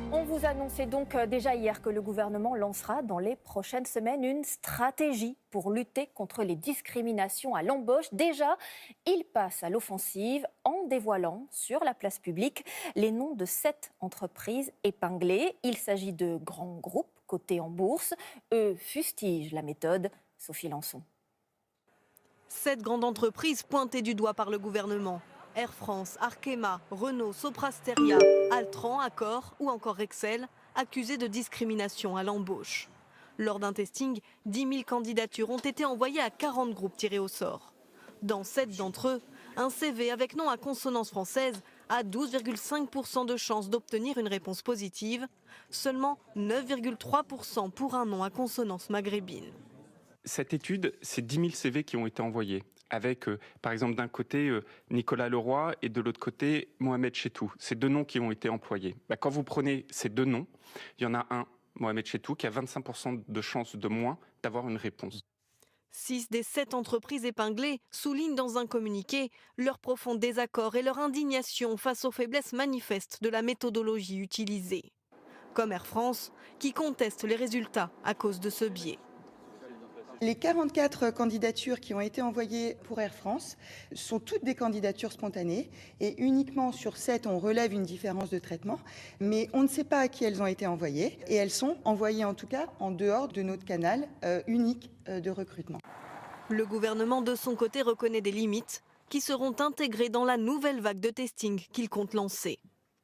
On vous annonçait donc déjà hier que le gouvernement lancera dans les prochaines semaines une stratégie pour lutter contre les discriminations à l'embauche. Déjà, il passe à l'offensive en dévoilant sur la place publique les noms de 7 entreprises épinglées. Il s'agit de grands groupes cotés en bourse. Eux fustigent la méthode. Sophie Lançon. 7 grandes entreprises pointées du doigt par le gouvernement. Air France, Arkema, Renault, Soprasteria, Altran, Accor ou encore Rexel, accusés de discrimination à l'embauche. Lors d'un testing, 10 000 candidatures ont été envoyées à 40 groupes tirés au sort. Dans 7 d'entre eux, un CV avec nom à consonance française a 12,5% de chances d'obtenir une réponse positive, seulement 9,3% pour un nom à consonance maghrébine. Cette étude, c'est 10 000 CV qui ont été envoyés, avec par exemple d'un côté Nicolas Leroy et de l'autre côté Mohamed Chetou. Ces deux noms qui ont été employés. Quand vous prenez ces deux noms, il y en a un, Mohamed Chetou, qui a 25% de chances de moins d'avoir une réponse. 6 des 7 entreprises épinglées soulignent dans un communiqué leur profond désaccord et leur indignation face aux faiblesses manifestes de la méthodologie utilisée. Comme Air France, qui conteste les résultats à cause de ce biais. Les 44 candidatures qui ont été envoyées pour Air France sont toutes des candidatures spontanées et uniquement sur 7, on relève une différence de traitement, mais on ne sait pas à qui elles ont été envoyées et elles sont envoyées en tout cas en dehors de notre canal unique de recrutement. Le gouvernement de son côté reconnaît des limites qui seront intégrées dans la nouvelle vague de testing qu'il compte lancer.